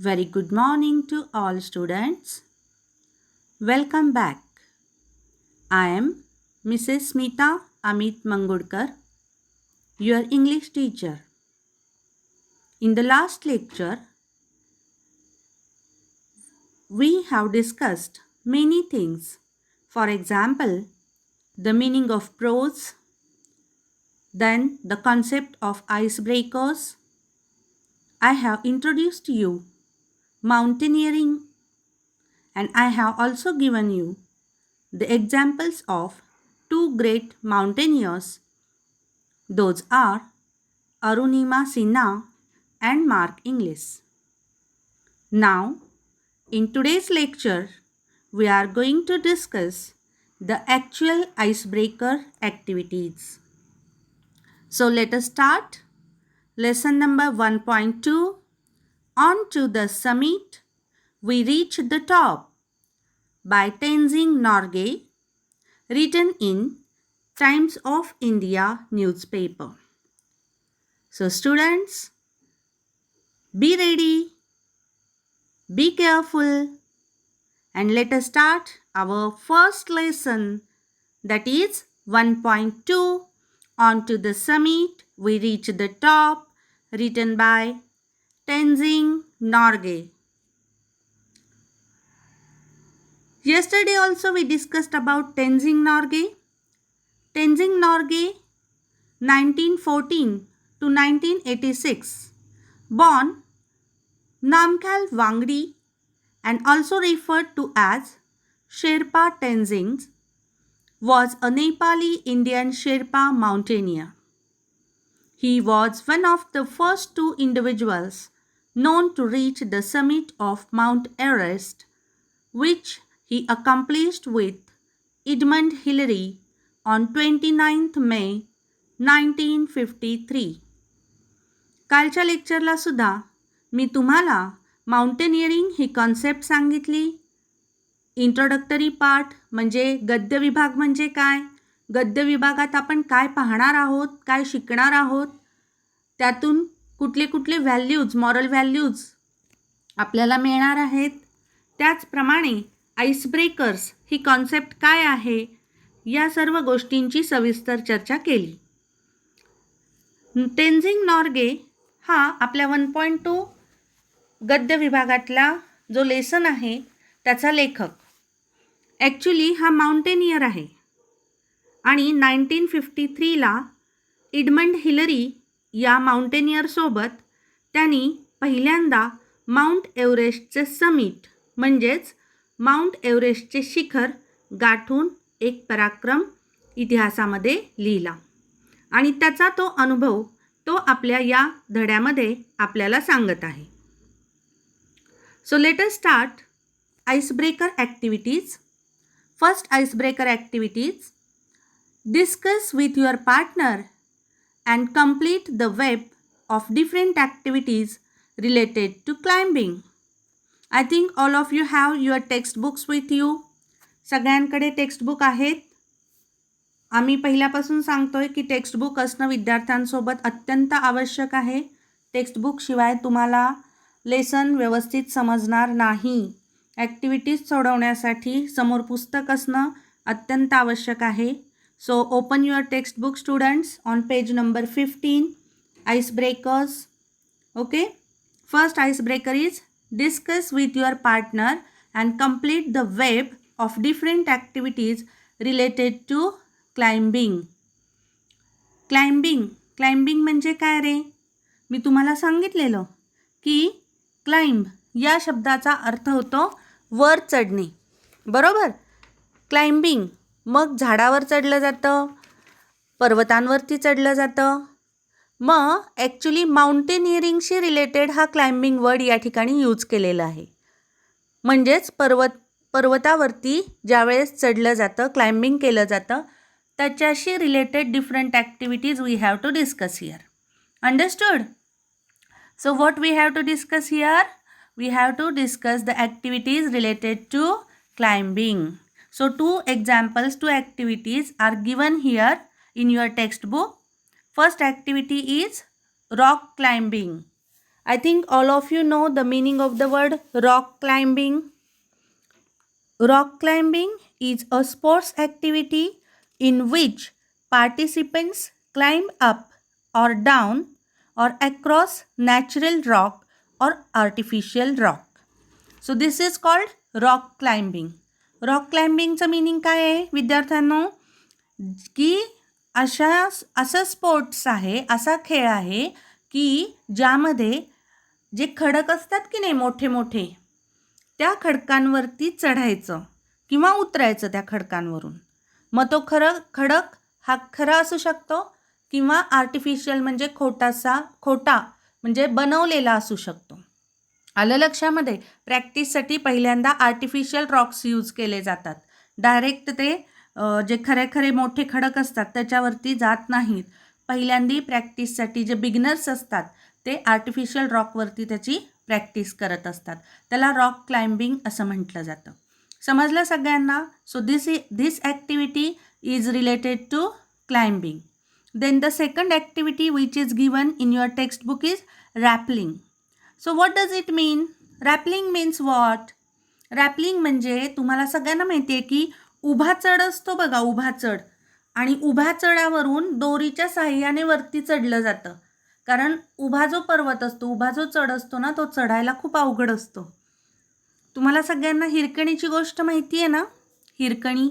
Very good morning to all students. Welcome back. I am Mrs. Smita Amit Mangudkar, your English teacher. In the last lecture, we have discussed many things. For example, the meaning of prose, then the concept of icebreakers. I have introduced you mountaineering, and I have also given you the examples of two great mountaineers. Those are Arunima Sinha and Mark Inglis. Now, in today's lecture, we are going to discuss the actual icebreaker activities. So let us start. Lesson number 1.2. On to the summit, we reach the top by Tenzing Norgay, written in Times of India newspaper. So students, be ready, be careful, and let us start our first lesson, that is 1.2. On to the summit, we reach the top, written by Tenzing Norgay. Yesterday also we discussed about Tenzing Norgay. Tenzing Norgay, 1914 to 1986, born Namgyal Wangdi and also referred to as Sherpa Tenzing, was a Nepali Indian Sherpa mountaineer. He was one of the first two individuals known to reach the summit of Mount Everest, which he accomplished with Edmund Hillary on 29th May 1953. कालच्या लेक्चरला सुद्धा मी तुम्हाला mountaineering ही concept सांगितली. Introductory part म्हणजे गद्य विभाग म्हणजे काय, गद्य विभागात आपण काय पाहणार आहोत, काय शिकणार आहोत, त्यातून कुठले कुठले व्हॅल्यूज, मॉरल व्हॅल्यूज आपल्याला मिळणार आहेत. त्याचप्रमाणे आईसब्रेकर्स ही कॉन्सेप्ट काय आहे, या सर्व गोष्टींची सविस्तर चर्चा केली. टेन्झिंग नॉर्गे हा आपल्या 1.2 गद्य विभागातला जो लेसन आहे त्याचा लेखक. ॲक्च्युली हा माउंटेनियर आहे आणि 1953ला एडमंड हिलरी या माउंटेनियरसोबत त्यांनी पहिल्यांदा माउंट एव्हरेस्टचे समिट म्हणजेच माउंट एव्हरेस्टचे शिखर गाठून एक पराक्रम इतिहासामध्ये लिहिला आणि त्याचा तो अनुभव तो आपल्या या धड्यामध्ये आपल्याला सांगत आहे. So let us start icebreaker activities. First icebreaker activities, discuss with your partner and complete the web of different activities related to climbing. I think all of you have your textbooks with you. सगळ्यांकडे textbook आहेत. आम्ही पहिल्यापासून सांगतोय की textbook असणं विद्यार्थ्यांसोबत अत्यंत आवश्यक आहे. टेक्स्टबुकशिवाय तुम्हाला लेसन व्यवस्थित समजणार नाही. ॲक्टिव्हिटीज सोडवण्यासाठी समोर पुस्तक असणं अत्यंत आवश्यक आहे. So open your textbook students on page number 15, icebreakers. Okay, first icebreaker is discuss with your partner and complete the web of different activities related to climbing. Climbing म्हणजे काय रे? मी तुम्हाला सांगितलेलं की क्लाइंब या शब्दाचा अर्थ होतो वर चढणे, बरोबर. क्लाइंबिंग मग झाडावर चढलं जातं, पर्वतांवरती चढलं जातं. मग ॲक्च्युली माउंटेनिअरिंगशी रिलेटेड हा क्लाइंबिंग वर्ड या ठिकाणी यूज केलेला आहे. म्हणजेच पर्वतावरती ज्यावेळेस चढलं जातं, क्लाइंबिंग केलं जातं, त्याच्याशी related different activities we have to discuss here. Understood? So what we have to discuss here? We have to discuss the activities related to climbing. So two examples, two activities are given here in your textbook. First activity is rock climbing. I think all of you know the meaning of the word rock climbing. Rock climbing is a sports activity in which participants climb up or down or across natural rock or artificial rock. So this is called rock climbing. Rock क्लाइम्बिंगचं meaning काय आहे विद्यार्थ्यांनो, की असं sports आहे, असा खेळ आहे की ज्यामध्ये जे खडक असतात की नाही मोठे मोठे, त्या खडकांवरती चढायचं किंवा उतरायचं त्या खडकांवरून. मग तो खडक हा खरा असू शकतो किंवा आर्टिफिशियल म्हणजे खोटा म्हणजे बनवलेला असू शकतो. आलं लक्षामध्ये. प्रॅक्टिससाठी पहिल्यांदा आर्टिफिशियल रॉक्स यूज केले जातात. डायरेक्ट ते जे खरे मोठे खडक असतात त्याच्यावरती जात नाहीत. पहिल्यांदा प्रॅक्टिससाठी जे बिगिनर्स असतात ते आर्टिफिशियल रॉकवरती त्याची प्रॅक्टिस करत असतात. त्याला रॉक क्लाइम्बिंग असं म्हटलं जातं. समजलं सगळ्यांना. So this activity is related to climbing. Then the second activity which is given in your text book is rappelling. So what does it mean? Rappelling means what? Rappelling म्हणजे तुम्हाला सगळ्यांना माहिती आहे की उभा चढ असतो बघा, उभा चढ. आणि उभ्या चढावरून दोरीच्या साहाय्याने वरती चढलं जातं. कारण उभा जो पर्वत असतो, उभा जो चढ असतो ना, तो चढायला खूप अवघड असतो. तुम्हाला सगळ्यांना हिरकणीची गोष्ट माहिती आहे ना? हिरकणी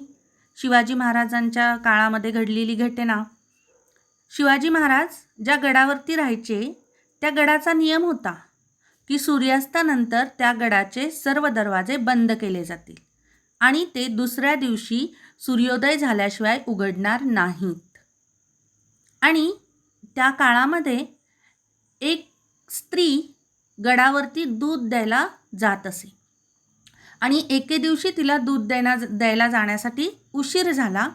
शिवाजी महाराजांच्या काळामध्ये घडलेली घटना. शिवाजी महाराज ज्या गडावरती राहायचे त्या गडाचा नियम होता की सूर्यास्तानंतर त्या गडाचे सर्व दरवाजे बंद केले जातील आणि ते दुसऱ्या दिवशी सूर्योदय झाल्याशिवाय उघडणार नाहीत. आणि त्या काळामध्ये एक स्त्री गडावरती दूध द्यायला जात असे आणि एके दिवशी तिला दूध द्यायला जाण्यासाठी उशीर झाला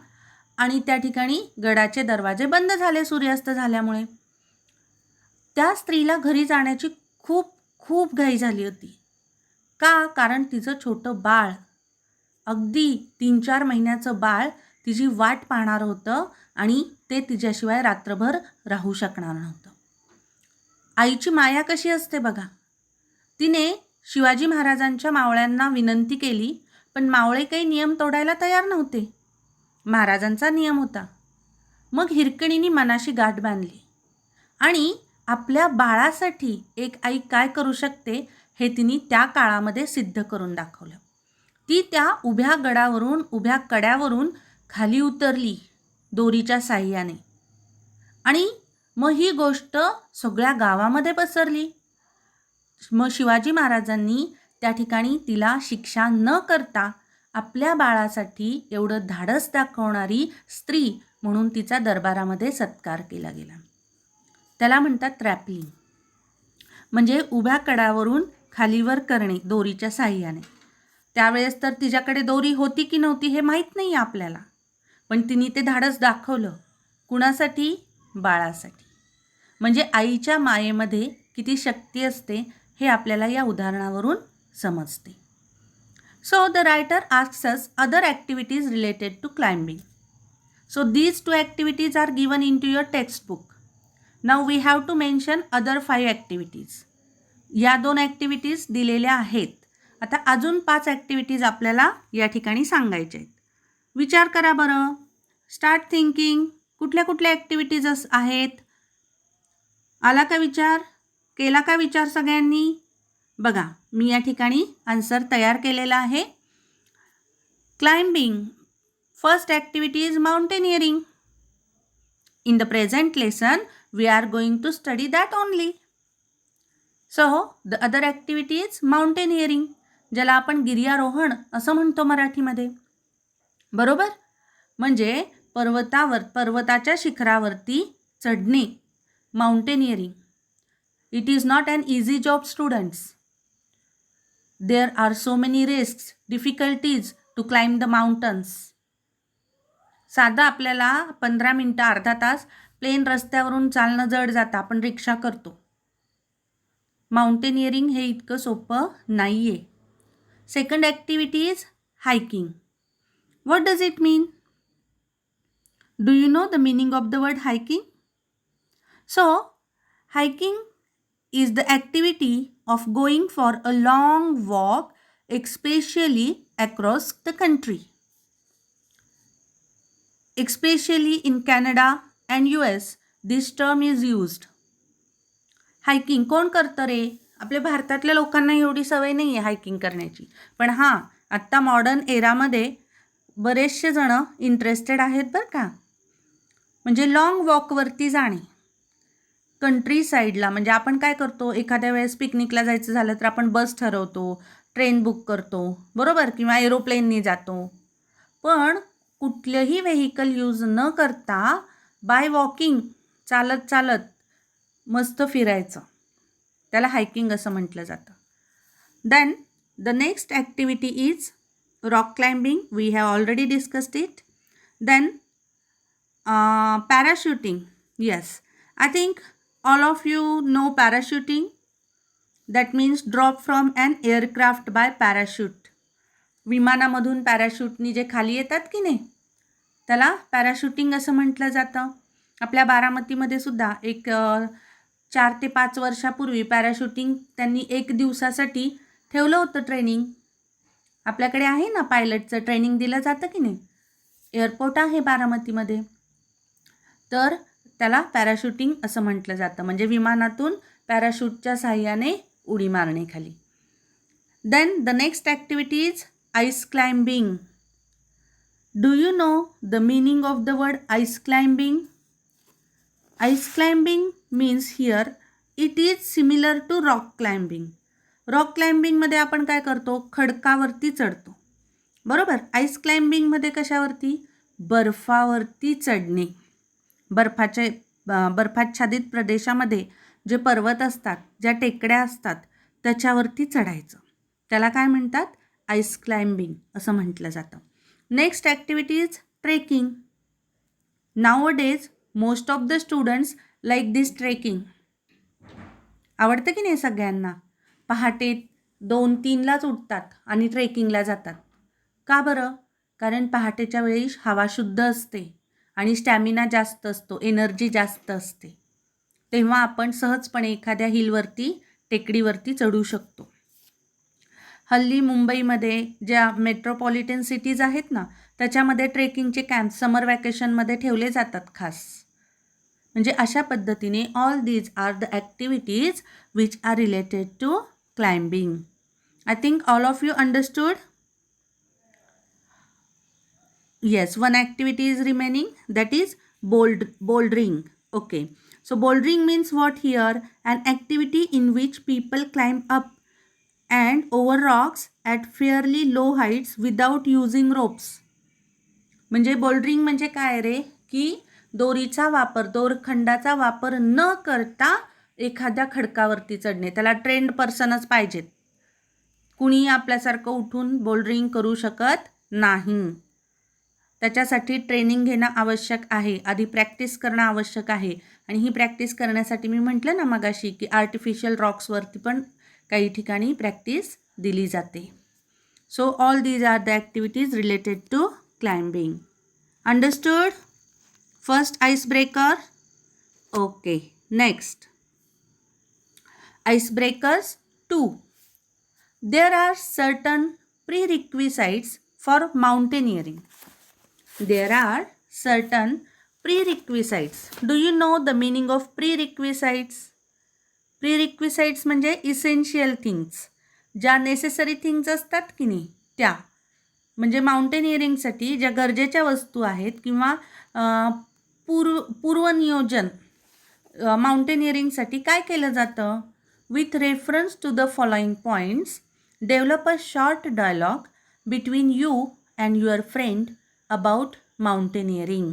आणि त्या ठिकाणी गडाचे दरवाजे बंद झाले सूर्यास्त झाल्यामुळे. त्या स्त्रीला घरी जाण्याची खूप खूप घाई झाली होती. का? कारण तिचं छोटं बाळ, अगदी 3-4 महिन्याचं बाळ तिची वाट पाहणार होतं आणि ते तिच्याशिवाय रात्रभर राहू शकणार नव्हतं. आईची माया कशी असते बघा. तिने शिवाजी महाराजांच्या मावळ्यांना विनंती केली, पण मावळे काही नियम तोडायला तयार नव्हते. महाराजांचा नियम होता. मग हिरकणीने मनाशी गाठ बांधली आणि आपल्या बाळासाठी एक आई काय करू शकते हे तिने त्या काळामध्ये सिद्ध करून दाखवलं. ती त्या उभ्या गडावरून, उभ्या कड्यावरून खाली उतरली दोरीच्या साहाय्याने आणि मग ही गोष्ट सगळ्या गावामध्ये पसरली. मग शिवाजी महाराजांनी त्या ठिकाणी तिला शिक्षा न करता आपल्या बाळासाठी एवढं धाडस दाखवणारी स्त्री म्हणून तिचा दरबारामध्ये सत्कार केला गेला. त्याला म्हणतात रॅपलिंग. म्हणजे उभ्या कडावरून खालीवर करणे दोरीच्या साहाय्याने. त्यावेळेस तर तिच्याकडे दोरी होती की नव्हती हे माहीत नाही आपल्याला, पण तिने ते धाडस दाखवलं. कुणासाठी? बाळासाठी. म्हणजे आईच्या मायेमध्ये किती शक्ती असते हे आपल्याला या उदाहरणावरून समजते. So the writer asks us other activities related to climbing. So these 2 activities are given into your textbook. Now we have to mention other 5 activities. या 2 ॲक्टिव्हिटीज दिलेल्या आहेत. आता अजून 5 ॲक्टिव्हिटीज आपल्याला या ठिकाणी सांगायच्या आहेत. विचार करा बरं. Start thinking. कुठल्या कुठल्या ॲक्टिव्हिटीज आहेत? आला का विचार? केला का विचार सगळ्यांनी? बघा, मी या ठिकाणी आन्सर तयार केलेला आहे. Climbing. First activity is mountaineering. In the present lesson we are going to study that only. So the other activity is mountaineering, ज्याला आपण गिर्यारोहण असं म्हणतो मराठीमध्ये. बरोबर? म्हणजे पर्वताच्या शिखरावरती चढणे. Mountaineering. It is not an easy job students. There are so many risks, difficulties to climb the mountains. साधा आपल्याला 15 मिनटं अर्धा तास प्लेन रस्त्यावरून चालणं जड जातं, आपण रिक्षा करतो. माउंटेनियरिंग हे इतकं सोपं नाही आहे. Second activity is hiking. What does it mean? Do you know the meaning of the word hiking? So hiking is the activity of going for a long walk, especially across the country. Especially in Canada and US, this term is used. Hiking कोण करतं रे? आपल्या भारतातल्या लोकांना एवढी सवय नाही आहे hiking करण्याची. पण हां, आत्ता मॉडर्न एरामध्ये बरेचसे जण इंटरेस्टेड आहेत बरं का. म्हणजे लाँग वॉकवरती जाणे कंट्री साईडला. म्हणजे आपण काय करतो, एखाद्या वेळेस पिकनिकला जायचं झालं तर आपण बस ठरवतो, ट्रेन बुक करतो, बरोबर, किंवा एरोप्लेननी जातो. पण कुठलंही व्हेकल यूज न करता बाय वॉकिंग, चालत चालत मस्त फिरायचं, त्याला हायकिंग असं म्हटलं जातं. Then the next activity is rock climbing. We have already discussed it. Then parachuting. Yes, I think all of you know parachuting. That means drop from an aircraft by parachute. विमानामधून पॅराशूटनी जे खाली येतात की नाही, त्याला para shooting असं म्हटलं जातं. आपल्या बारामतीमध्ये सुद्धा एक 4 ते 5 वर्षापूर्वी पॅराशूटिंग त्यांनी 1 दिवसासाठी ठेवलं होतं ट्रेनिंग. आपल्याकडे आहे ना पायलटचं ट्रेनिंग दिलं जातं की नाही, एअरपोर्ट आहे बारामतीमध्ये, तर त्याला पॅराशूटिंग असं म्हटलं जातं. म्हणजे विमानातून पॅराशूटच्या साहाय्याने उडी मारणे खाली. Then the next activity is ice climbing. Do you know the meaning of the word ice climbing? Ice climbing means here it is similar to rock climbing. Rock क्लाइम्बिंगमध्ये आपण काय करतो, खडकावरती चढतो, बरोबर. आईस क्लाइम्बिंगमध्ये कशावरती? बर्फावरती चढणे. बर्फाच्छादित प्रदेशामध्ये जे पर्वत असतात, ज्या टेकड्या असतात, त्याच्यावरती चढायचं, त्याला काय म्हणतात? आईस क्लाइम्बिंग असं म्हटलं जातं. Next activity is trekking. Nowadays most of the students like this trekking. आवडतं की नाही सगळ्यांना? पहाटे 2-3लाच उठतात आणि ट्रेकिंगला जातात. का बरं? कारण पहाटेच्या वेळी हवा शुद्ध असते आणि स्टॅमिना जास्त असतो, एनर्जी जास्त असते. तेव्हा आपण सहजपणे एखाद्या हिलवरती, टेकडीवरती चढू शकतो. हल्ली मुंबईमध्ये ज्या मेट्रोपॉलिटन सिटीज आहेत ना, त्याच्यामध्ये ट्रेकिंगचे कॅम्प समर वॅकेशनमध्ये ठेवले जातात खास. म्हणजे अशा पद्धतीने all these are the activities which are related to climbing. I think all of you understood. Yes, one activity is remaining, that is bouldering. Okay, so bouldering means what here? An activity in which people climb up and over rocks at fairly low heights without using ropes. म्हणजे bouldering म्हणजे काय रे, की दोरीचा वापर, दोरखंडाचा वापर न करता एखाद्या खडकावरती चढणे. त्याला ट्रेंड पर्सनच पाहिजेत. कुणी आपल्यासारखं उठून बोल्डरिंग करू शकत नाही. त्याच्यासाठी ट्रेनिंग घेणं आवश्यक आहे, आधी प्रॅक्टिस करणं आवश्यक आहे. आणि ही प्रॅक्टिस करण्यासाठी मी म्हटलं ना मगाशी की आर्टिफिशियल रॉक्सवरती पण काही ठिकाणी प्रॅक्टिस दिली जाते. So all these are the activities related to climbing. Understood? First ice breaker. Okay, next ice breakers 2. There are certain prerequisites for mountaineering. There are certain prerequisites. Do you know the meaning of prerequisites? Prerequisites म्हणजे essential things, ज्या necessary things असतात की नाही त्या. म्हणजे माउंटेनियरिंगसाठी ज्या गरजेच्या वस्तू आहेत किंवा पूर्वनियोजन माउंटेनियरिंगसाठी काय केलं जातं? With reference to the following points develop a short dialogue between you and your friend about mountaineering.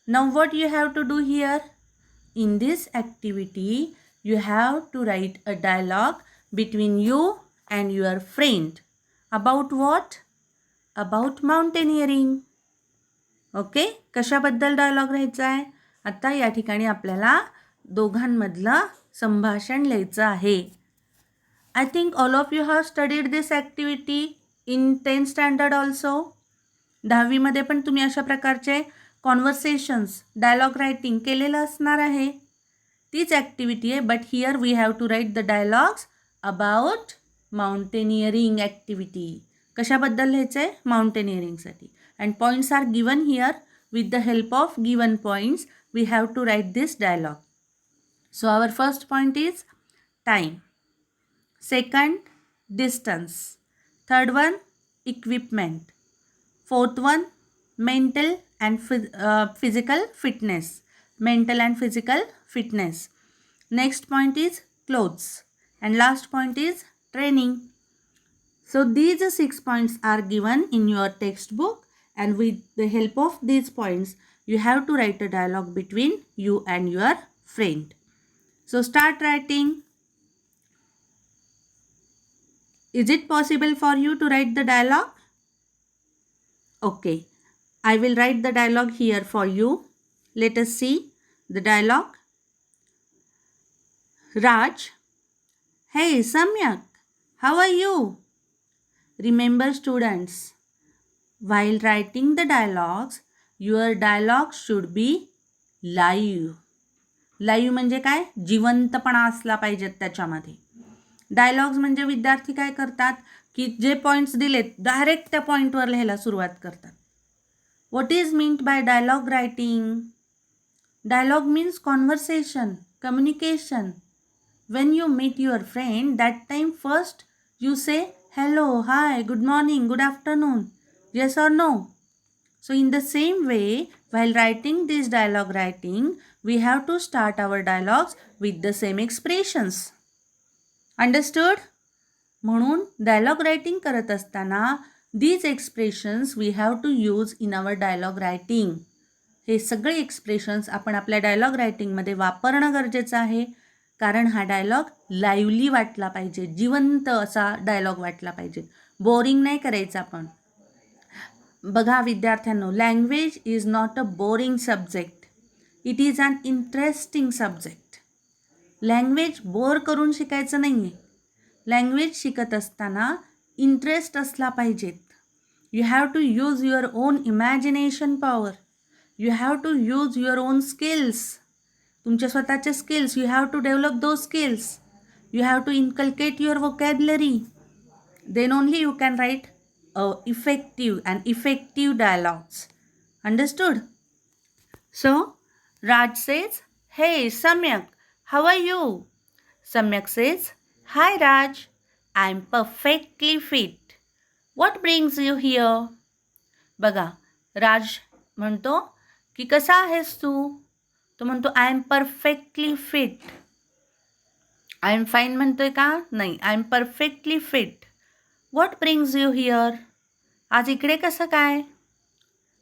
Now what you have to do here? In this activity you have to write a dialogue between you and your friend. About what? About mountaineering. Okay, कशाबद्दल dialogue लिहायचा आहे? आता या ठिकाणी आपल्याला दोघांमधलं संभाषण लिहायचं आहे. I think all of you have studied this activity in 10th standard also. 10वीमध्ये पण तुम्ही अशा प्रकारचे कॉन्व्हर्सेशन्स, डायलॉग रायटिंग केलेलं असणार आहे. तीच ॲक्टिव्हिटी आहे, but here we have to write the dialogues about mountaineering activity. कशाबद्दल लिहायचं आहे? माउंटेनियरिंगसाठी. And points are given here. With the help of given points we have to write this dialogue. So our first point is time. Second, distance. Third one, equipment. Fourth one, mental and physical fitness. Mental and physical fitness. Next point is clothes. And last point is training. So these 6 points are given in your textbook, and with the help of these points you have to write a dialogue between you and your friend. So start writing. Is it possible for you to write the dialogue? Okay, I will write the dialogue here for you. Let us see the dialogue. Raj, hey Samyak, how are you? Remember students, while writing the dialogues, your dialogue should be live. Live म्हणजे काय? जिवंतपणा असला पाहिजेत त्याच्यामध्ये. Dialogues म्हणजे विद्यार्थी काय करतात की जे पॉईंट्स दिलेत डायरेक्ट त्या पॉईंटवर लिहायला सुरुवात करतात. What is meant by dialogue writing? Dialogue means conversation, communication. When you meet your friend, that time first you say hello, hi, good morning, good afternoon, yes or no? So in the same way, while writing this dialogue writing, we have to start our dialogues with the same expressions. Understood? म्हणून dialogue writing करत असताना these expressions we have to use in our dialogue writing. हे सगळे expressions आपण आपल्या dialogue रायटिंगमध्ये वापरणं गरजेचं आहे, कारण हा डायलॉग लाईव्हली वाटला पाहिजे, जिवंत असा डायलॉग वाटला पाहिजे, बोरिंग नाही करायचं आपण. बघा विद्यार्थ्यांनो, language is not a boring subject, it is an interesting subject. Language bore करून शिकायचं नाही आहे. लँग्वेज शिकत असताना इंटरेस्ट असला पाहिजेत. You have to use your own imagination power. You have to use your own skills. तुमच्या स्वतःचे skills, you have to develop those skills. You have to inculcate your vocabulary. Then only you can write effective dialogues. Understood? So, Raj says, hey Samyak, how are you? Samyak says, hi Raj, I'm perfectly fit. What brings you here? बघा, राज म्हणतो की कसा आहेस तू? तो म्हणतो I am perfectly fit. I am fine म्हणतोय का? नाही, I am perfectly fit. What brings you here? आज इकडे कसं काय?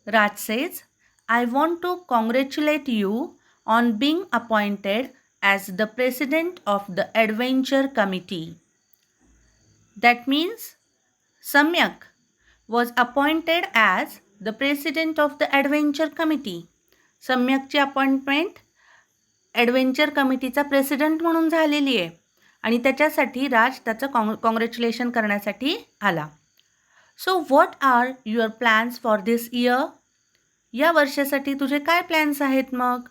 Raj says, I want to congratulate you on being appointed as the president of the adventure committee. That means Samyak was appointed as the president of the adventure committee. सम्यकची appointment adventure कमिटीचा president म्हणून झालेली आहे आणि त्याच्यासाठी राज त्याचं कॉंग्रॅच्युलेशन करण्यासाठी आला. So what are your plans for this year? या वर्षासाठी तुझे काय प्लॅन्स आहेत मग?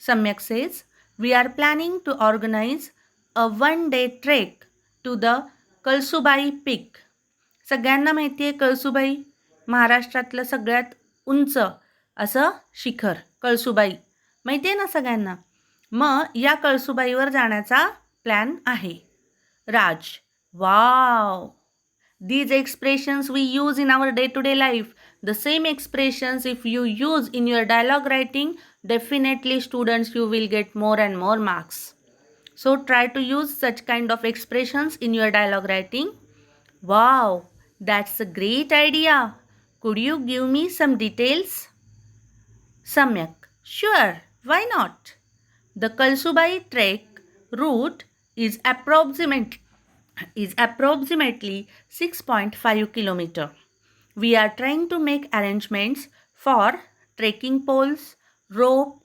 Samyak says, we are planning to organise a 1 day trek to the Kalsubai peak. सगळ्यांना माहिती आहे कळसुबाई महाराष्ट्रातलं सगळ्यात उंच असं शिखर कळसुबाई माहिती आहे ना सगळ्यांना. मग या कळसुबाईवर जाण्याचा प्लॅन आहे. राज, wow, these expressions we use in our day-to-day life. The same expressions if you use in your dialogue writing, definitely students you will get more and more marks. So try to use such kind of expressions in your dialogue writing. Wow, that's a great idea. Could you give me some details? Samyak, sure, why not? The Kalsubai trek route is approximately 6.5 km. We are trying to make arrangements for trekking poles, rope,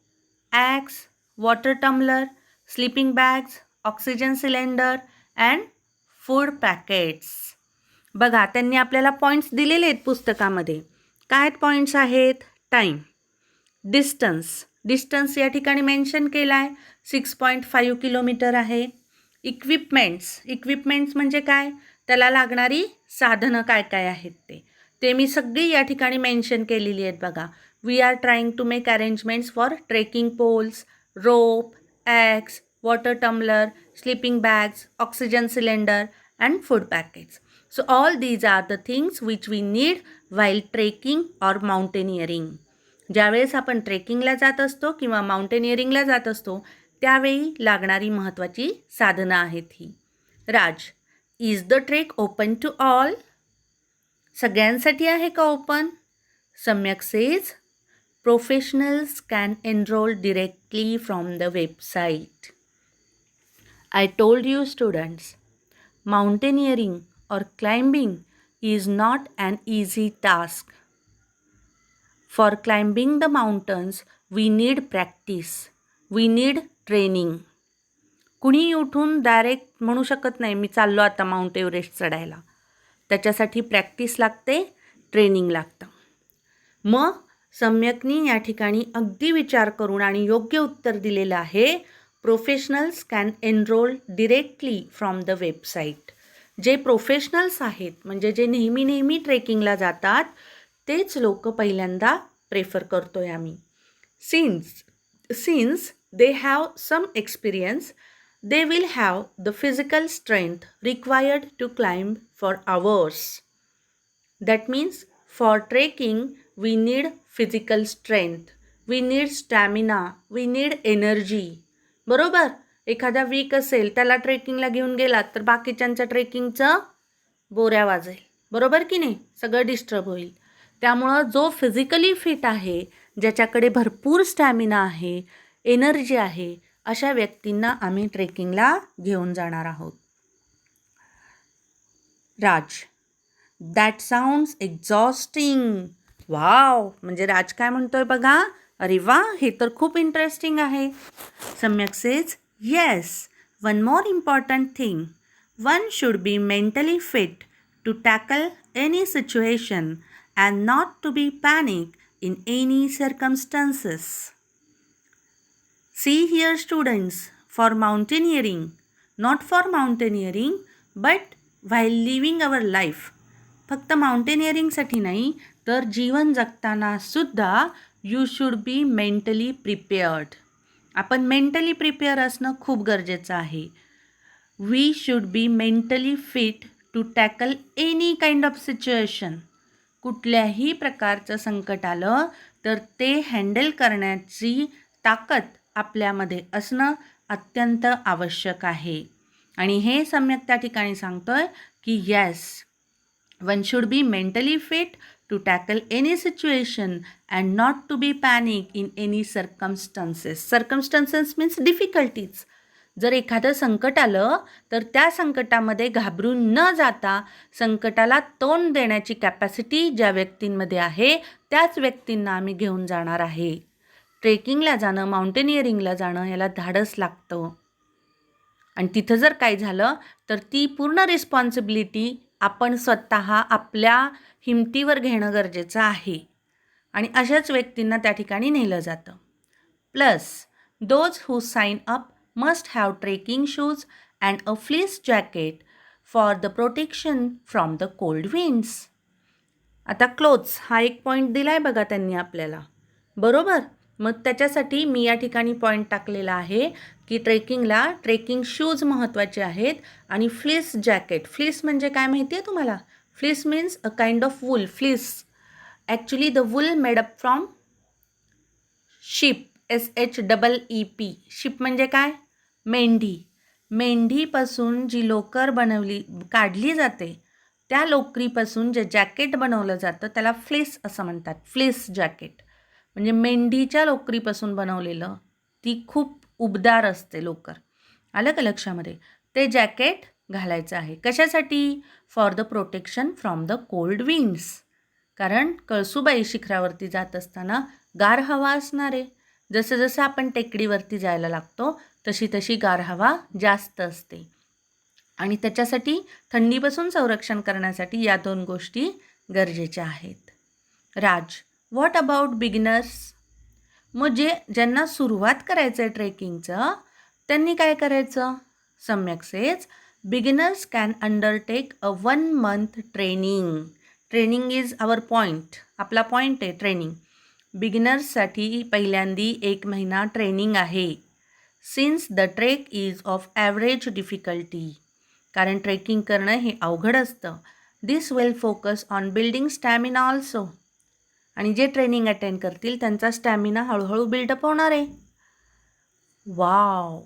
axe, water tumbler, sleeping bags, oxygen cylinder and food packets. बघा, त्यांनी आपल्याला points दिलेले आहेत पुस्तकामध्ये. काय points आहेत? Time, distance या ठिकाणी मेन्शन केला आहे. 6.5 किलोमीटर आहे. इक्विपमेंट्स म्हणजे काय, त्याला लागणारी साधनं काय काय आहेत ते मी सगळी या ठिकाणी मेन्शन केलेली आहेत बघा. We are trying to make arrangements for trekking poles, rope, axe, water tumbler, sleeping bags, oxygen cylinder and food packets. So all these are the things which we need while trekking or mountaineering. ज्यावेळेस आपण ट्रेकिंगला जात असतो किंवा माउंटेनिअरिंगला जात असतो त्यावेळी लागणारी महत्त्वाची साधनं आहेत ही. Raj, is the trek open to all? सगळ्यांसाठी आहे का open? Samyak says, professionals can enrol directly from the website. I told you students, mountaineering or climbing is not an easy task. For climbing the mountains, we need practice. We need training. कुणी उठून direct म्हणू शकत नाही मी चाललो आता mount Everest चढायला. त्याच्यासाठी practice लागते, ट्रेनिंग लागतं. मग सम्यकनी या ठिकाणी अगदी विचार करून आणि योग्य उत्तर दिलेलं आहे. Professionals can enrol directly from the website. जे प्रोफेशनल्स आहेत म्हणजे जे नेहमी ट्रेकिंगला जातात तेच लोक पहिल्यांदा प्रेफर करतोय आम्ही. Since they have some experience, they will have the physical strength required to climb for hours. That means for trekking we need physical strength, we need stamina, we need energy. बरोबर. एखादा weak असेल त्याला ट्रेकिंगला घेऊन गेलात तर बाकीच्यांच्या ट्रेकिंगचं बोऱ्या वाजेल. बरोबर की नाही, सगळं डिस्टर्ब होईल. त्यामुळं जो फिजिकली फिट आहे, ज्याच्याकडे भरपूर स्टॅमिना आहे, एनर्जी आहे, अशा व्यक्तींना आम्ही ट्रेकिंगला घेऊन जाणार आहोत. राज, दॅट साऊंड्स एक्झॉस्टिंग. वाव, म्हणजे राज काय म्हणतोय बघा. अरे वा, हे तर खूप इंटरेस्टिंग आहे. सम्यक says, yes, one more important thing. One should be mentally fit to tackle any situation and not to be panic in any circumstances. See here students, for mountaineering, not for mountaineering, but while living our life. फक्त माउंटेनिअरिंगसाठी नाही तर जीवन जगताना सुद्धा you should be mentally prepared. आपण mentally prepare असणं खूप गरजेचं आहे. We should be mentally fit to tackle any kind of situation. कुठल्याही प्रकारचं संकट आलं तर ते हँडल करण्याची ताकद आपल्यामध्ये असणं अत्यंत आवश्यक आहे. आणि हे सम्यक त्या ठिकाणी सांगतोय की yes, one should be mentally fit to tackle any situation and not to be panic in any circumstances. Circumstances means difficulties. जर एखादं संकट आलं तर त्या संकटामध्ये घाबरून न जाता संकटाला तोंड देण्याची कॅपॅसिटी ज्या व्यक्तींमध्ये आहे त्याच व्यक्तींना आम्ही घेऊन जाणार आहे. ट्रेकिंगला जाणं, माउंटेनिअरिंगला जाणं याला धाडस लागतं. आणि तिथं जर काय झालं तर ती पूर्ण रिस्पॉन्सिबिलिटी आपण स्वतः आपल्या हिमतीवर घेणं गरजेचं आहे. आणि अशाच व्यक्तींना त्या ठिकाणी नेलं जातं. Plus those who sign up must have trekking shoes and a fleece jacket for the protection from the cold winds. आता क्लोथ्स हा एक पॉईंट दिला आहे बघा त्यांनी आपल्याला. बरोबर. मग त्याच्यासाठी मी या ठिकाणी पॉईंट टाकलेला आहे की ट्रेकिंगला ट्रेकिंग शूज महत्त्वाचे आहेत आणि फ्लीस जॅकेट. फ्लीस म्हणजे काय माहिती आहे तुम्हाला? Fleece means a kind of wool. Fleece actually the wool made up from ship, SHEEP. Ship म्हणजे काय? मेंढी. मेंढीपासून जी लोकर काढली जाते त्या लोकरीपासून जे जॅकेट बनवलं जातं त्याला फ्लीस असं म्हणतात. फ्लीस जॅकेट म्हणजे मेंढीच्या लोकरीपासून बनवलेलं. ती खूप उबदार असते लोकर. आलं का लक्षामध्ये? ते जॅकेट घालायचं आहे. कशासाठी? For the protection from the cold winds. कारण कळसूबाई शिखरावरती जात असताना गार हवा असणार आहे. जसं जसं आपण टेकडीवरती जायला लागतो तशी तशी गार हवा जास्त असते. आणि त्याच्यासाठी थंडीपासून संरक्षण करण्यासाठी या 2 गोष्टी गरजेच्या आहेत. राज, व्हॉट अबाउट बिगिनर्स? मग ज्यांना सुरुवात करायचं आहे ट्रेकिंगचं त्यांनी काय करायचं? Samyak says beginners can undertake a 1 month training. Training is our point. आपला पॉईंट आहे ट्रेनिंग. बिगिनर्ससाठी पहिल्यांदी 1 महिना ट्रेनिंग आहे. Since the trek is of average difficulty. कारण ट्रेकिंग करणं हे अवघड असतं. This will focus on building stamina also. आणि जे ट्रेनिंग अटेंड करतील त्यांचा स्टॅमिना हळूहळू बिल्डअप होणार आहे. Wow.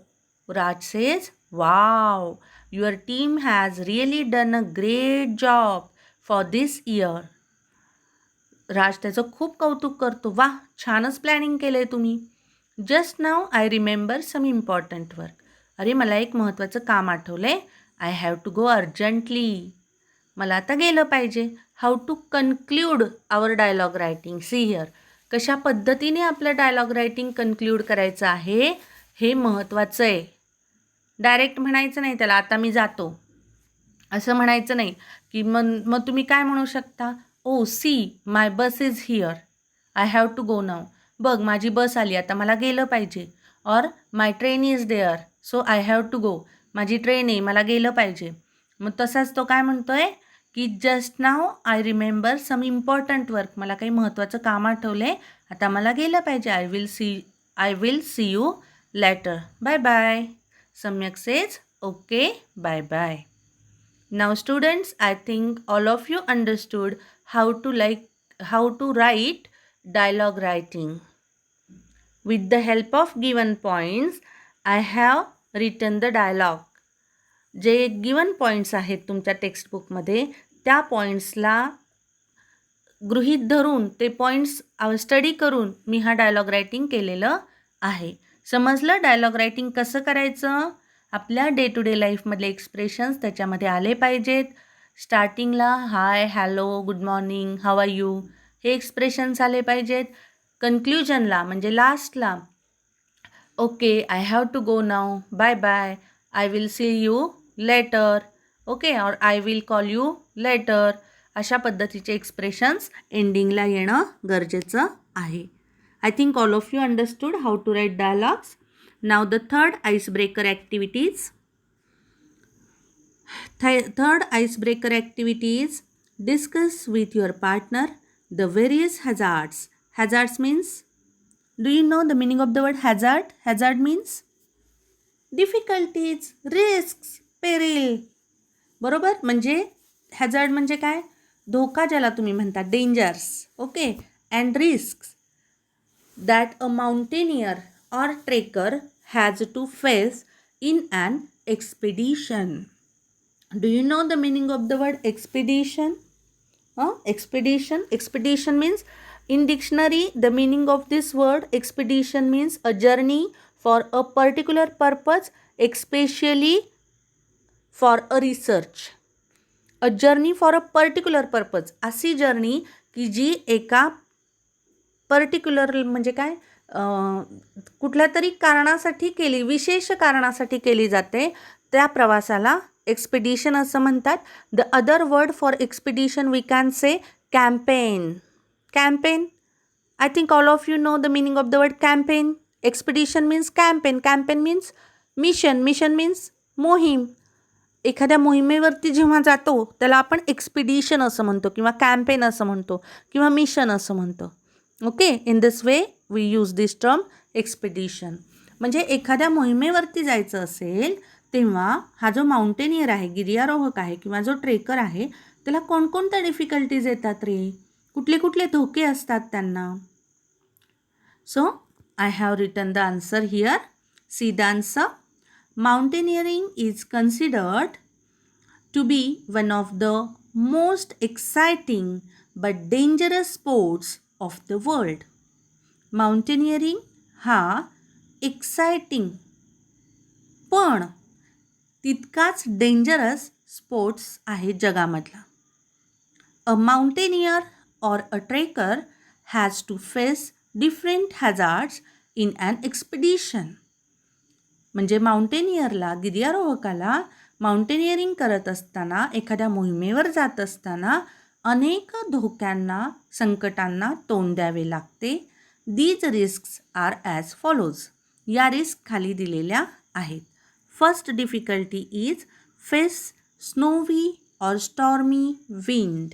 Raj says, wow, your team has really done a great job for this year. राज त्याचं खूप कौतुक करतो. वाह, छानच प्लॅनिंग केलं आहे तुम्ही. Just now I remember some important work. अरे मला एक महत्त्वाचं काम आठवलं आहे. I have to go urgently. मला आता गेलं पाहिजे. How to conclude our dialogue writing. See here. कशा पद्धतीने आपलं डायलॉग रायटिंग कन्क्ल्यूड करायचं आहे हे महत्त्वाचं आहे. डायरेक्ट म्हणायचं नाही त्याला आता मी जातो असं म्हणायचं नाही की मग तुम्ही काय म्हणू शकता? Oh see my bus is here, I have to go now. बघ माझी बस आली आता मला गेलं पाहिजे. Or my train is there so I have to go. माझी ट्रेन आहे मला गेलं पाहिजे. मग तसाच तो काय म्हणतोय की just now I remember some important work. मला काही महत्त्वाचं काम आठवलं आहे आता मला गेलं पाहिजे. I will see you later. Bye bye. Samyak says, okay, bye-bye. Now students, I think all of you understood how to write dialogue writing. With the help of given points, I have written the dialogue. जे given points आहेत तुमच्या टेक्स्टबुकमध्ये त्या पॉईंट्सला गृहीत धरून ते points study करून मी हा dialogue writing केलेलं आहे. समजलं डायलॉग रायटिंग कसं करायचं? आपल्या डे टू डे लाईफमधले एक्सप्रेशन्स त्याच्यामध्ये आले पाहिजेत. स्टार्टिंगला hi, hello, good morning, how are you हे एक्सप्रेशन्स आले पाहिजेत. कन्क्ल्युजनला म्हणजे लास्टला okay, I have to go now, bye bye, I will see you later, okay, or I will call you later. अशा पद्धतीचे एक्सप्रेशन्स एंडिंगला येणं गरजेचं आहे. I think all of you understood how to write dialogues. Now the third icebreaker activities. Third icebreaker activities, discuss with your partner the various hazards. Hazards means, do you know the meaning of the word hazard? Hazard means difficulties, risks, peril. बरोबर? म्हणजे hazard म्हणजे काय? धोका ज्याला तुम्ही म्हणता, dangers. Okay, and risks that a mountaineer or trekker has to face in an expedition. Do you know the meaning of the word expedition? Expedition means, in dictionary the meaning of this word expedition means a journey for a particular purpose, especially for a research. A journey for a particular purpose. अशी journey की जी एका particular म्हणजे काय कुठल्या तरी कारणासाठी केली, विशेष कारणासाठी केली जाते, त्या प्रवासाला एक्सपिडिशन असं म्हणतात. The other word for expedition we can say campaign. Campaign, I think all of you know the meaning of the word campaign. Expedition means campaign. Campaign means mission. Mission means मोहीम. एखाद्या मोहिमेवरती जेव्हा जातो त्याला आपण expedition असं म्हणतो किंवा campaign असं म्हणतो किंवा मिशन असं म्हणतो. Okay, in this way we use this term expedition. म्हणजे एखाद्या मोहिमेवरती जायचं असेल तेव्हा हा जो माउंटेनियर आहे, गिर्यारोहक आहे किंवा जो ट्रेकर आहे त्याला कोणकोणत्या डिफिकल्टीज येतात रे, कुठले कुठले धोके असतात त्यांना. So I have written the answer here. See the answer. Mountaineering is considered to be one of the most exciting but dangerous sports of the world. Mountaineering हा एक्साइटिंग पण तितकाच डेंजरस स्पोर्ट्स आहे जगामधला. A mountaineer or a trekker has to face different hazards in an expedition. म्हणजे माउंटेनियरला, गिर्यारोहकाला mountaineering करत असताना, एखाद्या मोहिमेवर जात असताना अनेक धोक्यांना, संकटांना तोंड द्यावे लागते. These risks are as follows. या रिस्क खाली दिलेल्या आहेत. First difficulty is face snowy or stormy wind.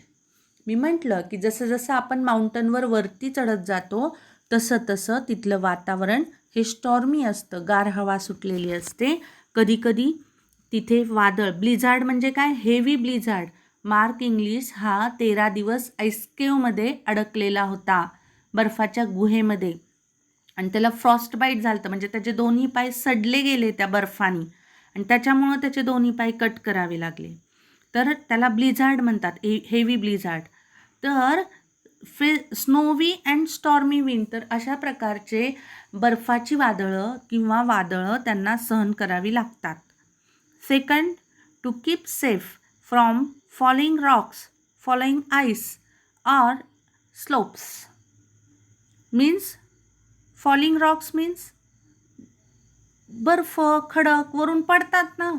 मी म्हटलं की जसं जसं आपण माउंटनवर वरती चढत जातो तसं तसं तिथलं वातावरण हे स्टॉर्मी असतं, गार हवा सुटलेली असते. कधीकधी तिथे वादळ, ब्लिझार्ड म्हणजे काय, हेवी ब्लिझार्ड. मार्क इंग्लिश हा 13 दिवस आईसकेवमध्ये अडकलेला होता, बर्फाच्या गुहेमध्ये, आणि त्याला फ्रॉस्ट बाईट झालं होतं, म्हणजे त्याचे दोन्ही पाय सडले गेले त्या बर्फाने आणि त्याच्यामुळं त्याचे दोन्ही पाय कट करावे लागले. तर त्याला ब्लिझार्ड म्हणतात, हेवी ब्लिझार्ड. तर स्नोवी अँड स्टॉर्मी विंड, तर अशा प्रकारचे बर्फाची वादळं किंवा वादळं त्यांना सहन करावी लागतात. Second, to keep safe from falling rocks, falling ice or slopes. Means falling rocks means बर्फ, खडक वरून पडतात ना.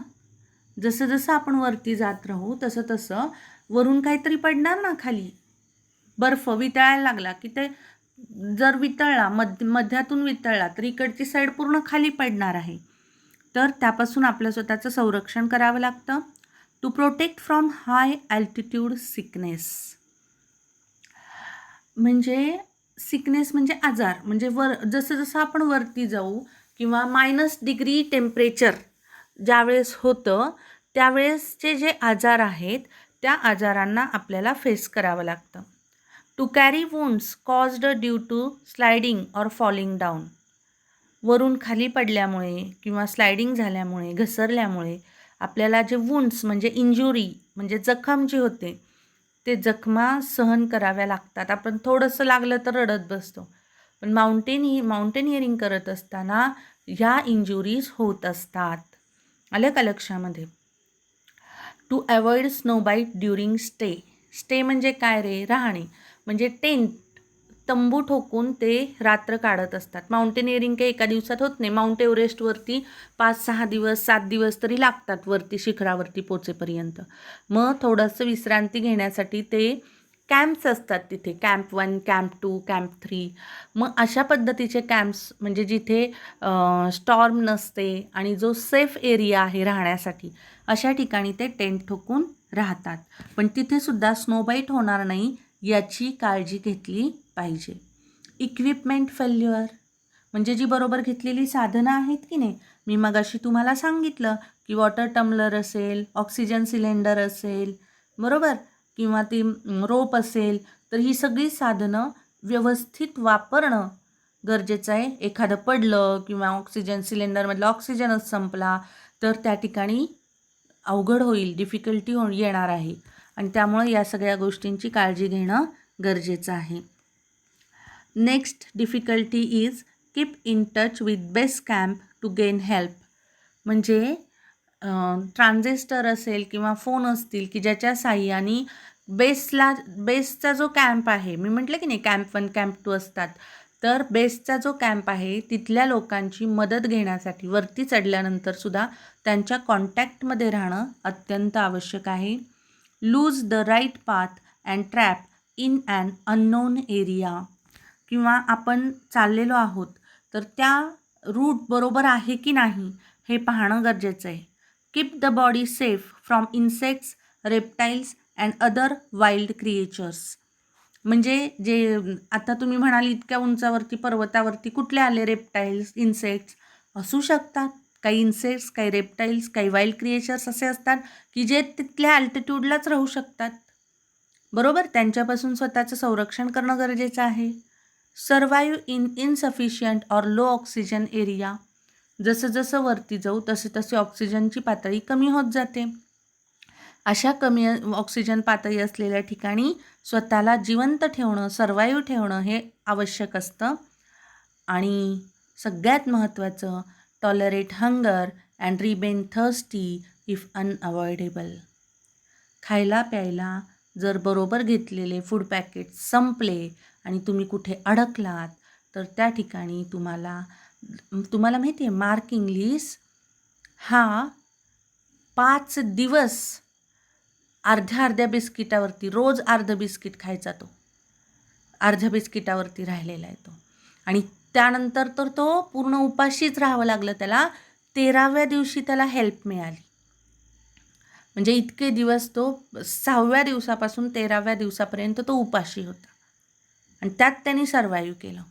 जसं जसं आपण वरती जात राहू तसं तसं वरून काहीतरी पडणार ना खाली. बर्फ वितळायला लागला की ते जर वितळला, मध्यातून वितळला तर इकडची साईड पूर्ण खाली पडणार आहे. तर त्यापासून आपलं स्वतःचं संरक्षण करावं लागतं. To protect from high altitude sickness. म्हणजे सिकनेस म्हणजे आजार, म्हणजे जसं जसं आपण वरती जाऊ किंवा -डिग्री टेम्परेचर ज्यावेळेस होतं त्यावेळेसचे जे आजार आहेत त्या आजारांना आपल्याला फेस करावं लागतं. To carry wounds caused due to sliding or falling down. वरून खाली पडल्यामुळे किंवा स्लायडिंग झाल्यामुळे, घसरल्यामुळे आपल्याला जे वुंड्स म्हणजे इंजुरी म्हणजे जखम जी होते ते जखमा सहन कराव्या लागतात. आपण थोडंसं लागलं तर रडत बसतो, पण माउंटेनिअरिंग करत असताना ह्या इंजुरीज होत असतात. आलं का लक्षामध्ये? To avoid snowbite during stay. Stay म्हणजे काय रे? राहणे, म्हणजे टेंट, तंबू ठोकून ते रात्र काढत असतात. माउंटेनिअरिंग काही एका दिवसात होत नाही. माउंट एव्हरेस्टवरती 5-6 दिवस 7 दिवस तरी लागतात वरती शिखरावरती पोचेपर्यंत. मग थोडंसं विश्रांती घेण्यासाठी ते कॅम्प्स असतात तिथे, कॅम्प 1, कॅम्प 2, कॅम्प 3. मग अशा पद्धतीचे कॅम्प्स म्हणजे जिथे स्टॉर्म नसते आणि जो सेफ एरिया आहे राहण्यासाठी, अशा ठिकाणी ते टेंट ठोकून राहतात. पण तिथेसुद्धा स्नोबाईट होणार नाही याची काळजी घेतली पाहिजे. इक्विपमेंट फेल्युअर म्हणजे जी बरोबर घेतलेली साधनं आहेत की नाही, मी मगाशी तुम्हाला सांगितलं की वॉटर टम्बलर असेल, ऑक्सिजन सिलेंडर असेल, बरोबर, किंवा ती रोप असेल, तर ही सगळी साधनं व्यवस्थित वापरणं गरजेचं आहे. एखादं पडलं किंवा ऑक्सिजन सिलेंडरमधला ऑक्सिजनच संपला तर त्या ठिकाणी अवघड होईल, डिफिकल्टी येणार आहे, आणि त्यामुळे या सगळ्या गोष्टींची काळजी घेणं गरजेचं आहे. Next difficulty is keep in touch with base camp to gain help. म्हणजे ट्रान्झिस्टर असेल किंवा फोन असतील की ज्याच्या साहाय्याने बेसचा जो कॅम्प आहे, मी म्हटलं की नाही कॅम्प 1 कॅम्प 2 असतात, तर बेसचा जो कॅम्प आहे तिथल्या लोकांची मदत घेण्यासाठी वरती चढल्यानंतरसुद्धा त्यांच्या कॉन्टॅक्टमध्ये राहणं अत्यंत आवश्यक आहे. Lose the right path and trap in an unknown area. किंवा आपण चाललेलो आहोत तर त्या रूट बरोबर आहे की नाही हे पाहणं गरजेचं आहे. Keep the body safe from insects, reptiles and other wild creatures. म्हणजे जे आता तुम्ही म्हणाल इतक्या उंचावरती पर्वतावरती कुठले आले रेप्टाईल्स, इन्सेक्ट्स? असू शकतात. काही इन्सेक्ट्स, काही रेप्टाईल्स, काही वाईल्ड क्रिएचर्स असे असतात की जे तिथल्या अल्टिट्यूडलाच राहू शकतात, बरोबर. त्यांच्यापासून स्वतःचं संरक्षण करणं गरजेचं आहे. Survive in insufficient or low oxygen area. जसं जसं वरती जाऊ तसे तसे ऑक्सिजनची पातळी कमी होत जाते. अशा कमी ऑक्सिजन पातळी असलेल्या ठिकाणी स्वतःला जिवंत ठेवणं, सर्वाईव्ह ठेवणं हे आवश्यक असतं. आणि सगळ्यात महत्त्वाचं, tolerate hunger and remain thirsty if unavoidable. खायला प्यायला जर बरोबर घेतलेले फूड पॅकेट संपले आणि तुम्ही कुठे अडकलात तर त्या ठिकाणी तुम्हाला माहिती आहे मार्क इंग्लिश हा 5 दिवस अर्ध्या बिस्किटावरती, रोज अर्धं बिस्किट खायचा, तो अर्ध्या बिस्किटावरती राहिलेला आहे तो, आणि त्यानंतर तर तो पूर्ण उपाशीच राहावं लागलं त्याला 13व्या दिवशी त्याला हेल्प मिळाली. म्हणजे इतके दिवस तो 6व्या दिवसापासून 13व्या दिवसापर्यंत तो उपाशी होता आणि त्यात त्यांनी सर्वाईव्ह केलं.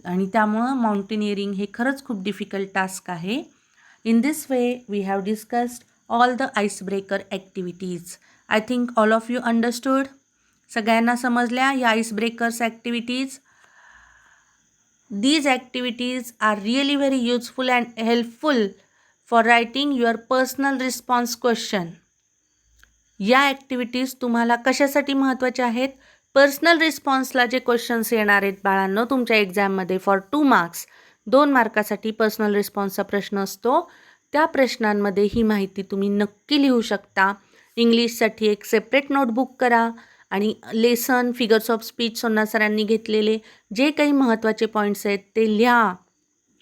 आणि त्यामुळं माउंटेनिअरिंग हे खरंच खूप डिफिकल्ट टास्क आहे. In this way we have discussed all the ice breaker activities. I think all of you understood. सगळ्यांना समजल्या या ice breakers activities. These activities are really very useful and helpful for writing your personal response question. या activities तुम्हाला कशासाठी महत्त्वाच्या आहेत? Personal रिस्पॉन्सला जे questions येणार आहेत बाळांनो तुमच्या एक्झाममध्ये फॉर 2 मार्क्स, 2 मार्कासाठी पर्सनल रिस्पॉन्सचा प्रश्न असतो. त्या प्रश्नांमध्ये ही माहिती तुम्ही नक्की लिहू शकता. इंग्लिशसाठी एक सेपरेट नोटबुक करा आणि लेसन, फिगर्स ऑफ स्पीच सोना सरांनी घेतलेले जे काही महत्त्वाचे पॉईंट्स आहेत ते लिहा.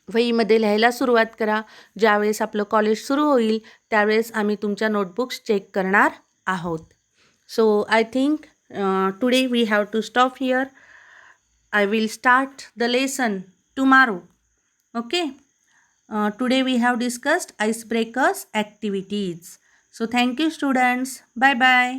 वहीमध्ये लिहायला सुरुवात करा. ज्यावेळेस आपलं कॉलेज सुरू होईल त्यावेळेस आम्ही तुमच्या नोटबुक्स चेक करणार आहोत. So I think today we have to stop here. I will start the lesson tomorrow. Okay. Today we have discussed ice breakers activities. So thank you students. Bye bye.